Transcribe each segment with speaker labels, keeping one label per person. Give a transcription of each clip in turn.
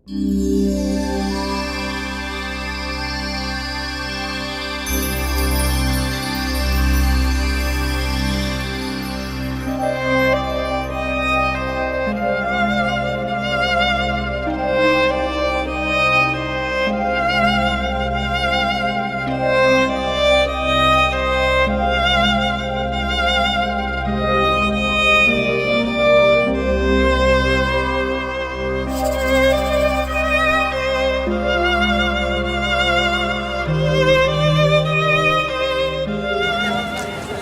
Speaker 1: Nous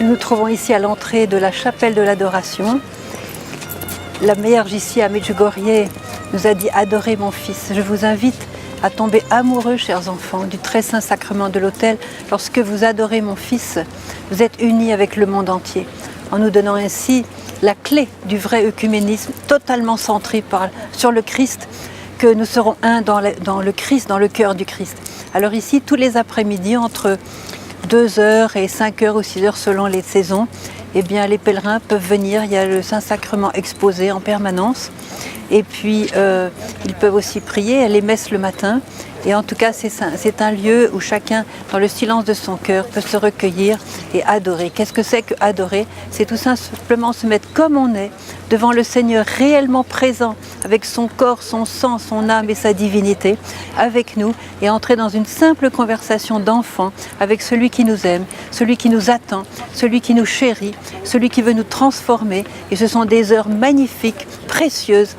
Speaker 1: nous trouvons ici à l'entrée de la chapelle de l'adoration. La Vierge ici à Medjugorje nous a dit « Adorez mon fils ». Je vous invite à tomber amoureux, chers enfants, du très saint sacrement de l'autel. Lorsque vous adorez mon fils, vous êtes unis avec le monde entier, en nous donnant ainsi la clé du vrai œcuménisme, totalement centré sur le Christ, que nous serons un dans le Christ, dans le cœur du Christ. Alors ici, tous les après-midi, entre 2h et 5h ou 6h selon les saisons, eh bien, les pèlerins peuvent venir, il y a le Saint-Sacrement exposé en permanence. Et puis, ils peuvent aussi prier, les messes le matin. Et en tout cas, c'est un lieu où chacun, dans le silence de son cœur, peut se recueillir et adorer. Qu'est-ce que c'est que adorer? C'est tout simplement se mettre comme on est, devant le Seigneur réellement présent, avec son corps, son sang, son âme et sa divinité, avec nous, et entrer dans une simple conversation d'enfant avec celui qui nous aime, celui qui nous attend, celui qui nous chérit, celui qui veut nous transformer. Et ce sont des heures magnifiques, précieuses,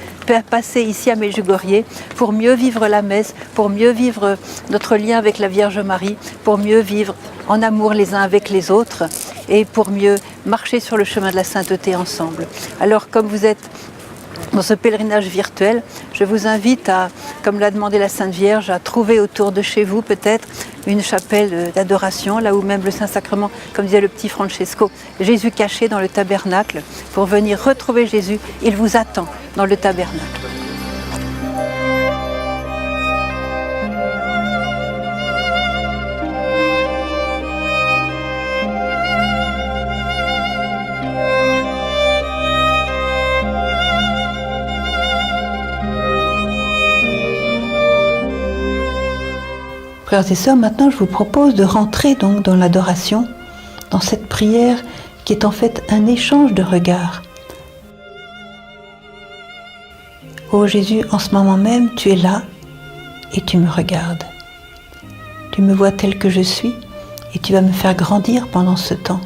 Speaker 1: passer ici à Medjugorje pour mieux vivre la messe, pour mieux vivre notre lien avec la Vierge Marie, pour mieux vivre en amour les uns avec les autres et pour mieux marcher sur le chemin de la sainteté ensemble. Alors comme vous êtes dans ce pèlerinage virtuel, je vous invite à, comme l'a demandé la Sainte Vierge, à trouver autour de chez vous peut-être une chapelle d'adoration, là où même le Saint-Sacrement, comme disait le petit Francesco, Jésus caché dans le tabernacle, pour venir retrouver Jésus, il vous attend dans le tabernacle. Frères et sœurs, maintenant je vous propose de rentrer donc dans l'adoration, dans cette prière qui est en fait un échange de regards. Ô Jésus, en ce moment même, tu es là et tu me regardes. Tu me vois tel que je suis et tu vas me faire grandir pendant ce temps.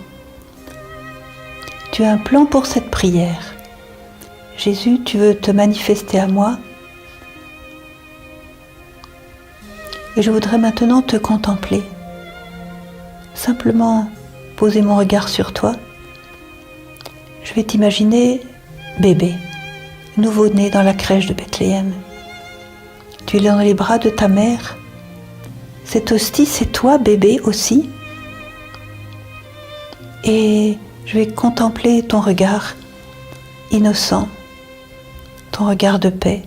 Speaker 1: Tu as un plan pour cette prière. Jésus, tu veux te manifester à moi. Et je voudrais maintenant te contempler, simplement poser mon regard sur toi. Je vais t'imaginer bébé, nouveau-né dans la crèche de Bethléem. Tu es dans les bras de ta mère. Cette hostie, c'est toi bébé aussi. Et je vais contempler ton regard innocent, ton regard de paix.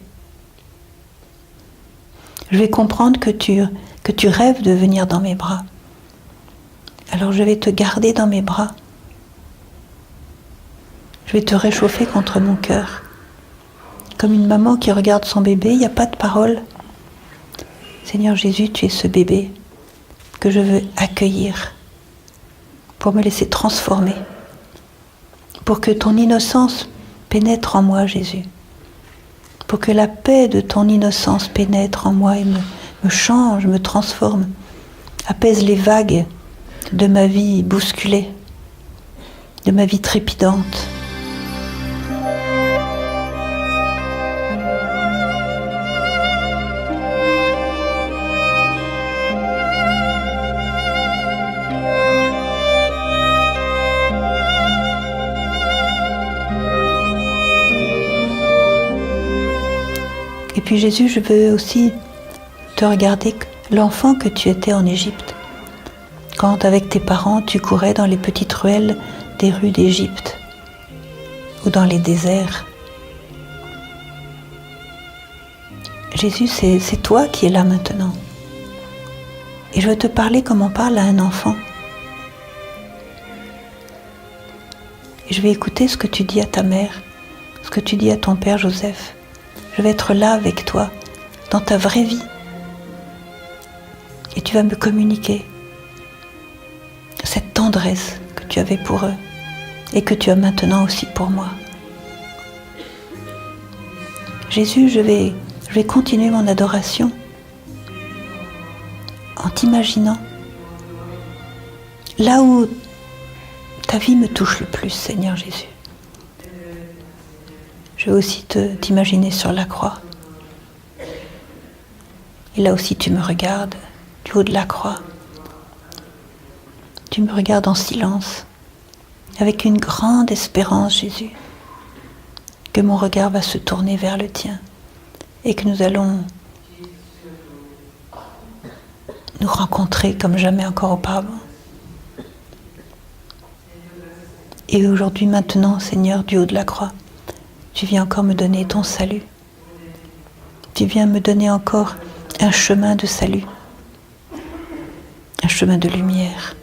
Speaker 1: Je vais comprendre que tu rêves de venir dans mes bras. Alors je vais te garder dans mes bras. Je vais te réchauffer contre mon cœur. Comme une maman qui regarde son bébé, il n'y a pas de parole. Seigneur Jésus, tu es ce bébé que je veux accueillir pour me laisser transformer, pour que ton innocence pénètre en moi, Jésus. Pour que la paix de ton innocence pénètre en moi et me change, me transforme, apaise les vagues de ma vie bousculée, de ma vie trépidante. Et puis Jésus, je veux aussi te regarder l'enfant que tu étais en Égypte, quand avec tes parents tu courais dans les petites ruelles des rues d'Égypte ou dans les déserts. Jésus, c'est toi qui es là maintenant. Et je veux te parler comme on parle à un enfant. Et je vais écouter ce que tu dis à ta mère, ce que tu dis à ton père Joseph. Je vais être là avec toi, dans ta vraie vie. Et tu vas me communiquer cette tendresse que tu avais pour eux et que tu as maintenant aussi pour moi. Jésus, je vais continuer mon adoration en t'imaginant là où ta vie me touche le plus, Seigneur Jésus. Je vais aussi t'imaginer sur la croix. Et là aussi tu me regardes du haut de la croix. Tu me regardes en silence, avec une grande espérance, Jésus, que mon regard va se tourner vers le tien et que nous allons nous rencontrer comme jamais encore auparavant. Et aujourd'hui, maintenant, Seigneur, du haut de la croix, tu viens encore me donner ton salut. Tu viens me donner encore un chemin de salut, un chemin de lumière,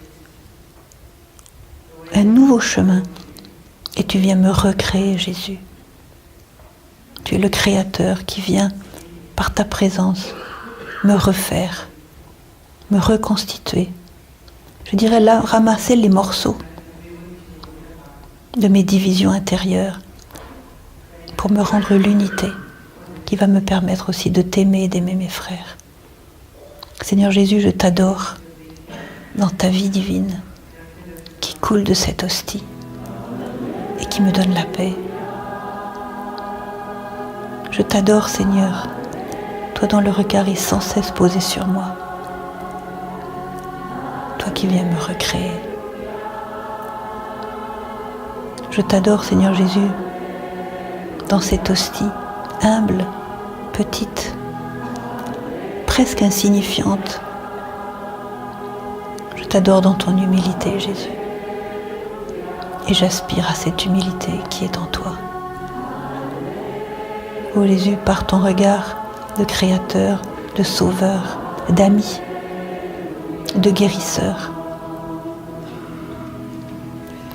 Speaker 1: un nouveau chemin. Et tu viens me recréer, Jésus. Tu es le Créateur qui vient, par ta présence, me refaire, me reconstituer. Je dirais là, ramasser les morceaux de mes divisions intérieures pour me rendre l'unité qui va me permettre aussi de t'aimer et d'aimer mes frères. Seigneur Jésus, je t'adore dans ta vie divine qui coule de cette hostie et qui me donne la paix. Je t'adore, Seigneur, toi dont le regard est sans cesse posé sur moi, toi qui viens me recréer. Je t'adore, Seigneur Jésus, dans cette hostie humble, petite, presque insignifiante. Je t'adore dans ton humilité, Jésus. Et j'aspire à cette humilité qui est en toi. Ô Jésus, par ton regard de créateur, de sauveur, d'ami, de guérisseur,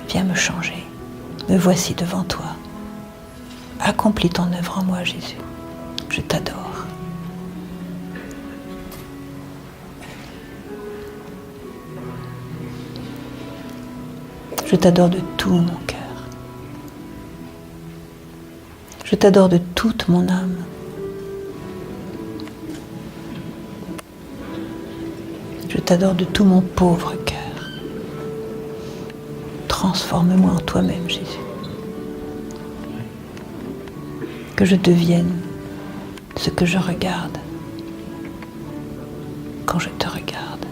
Speaker 1: viens me changer. Me voici devant toi. Accomplis ton œuvre en moi, Jésus. Je t'adore. Je t'adore de tout mon cœur. Je t'adore de toute mon âme. Je t'adore de tout mon pauvre cœur. Transforme-moi en toi-même, Jésus. Que je devienne ce que je regarde quand je te regarde.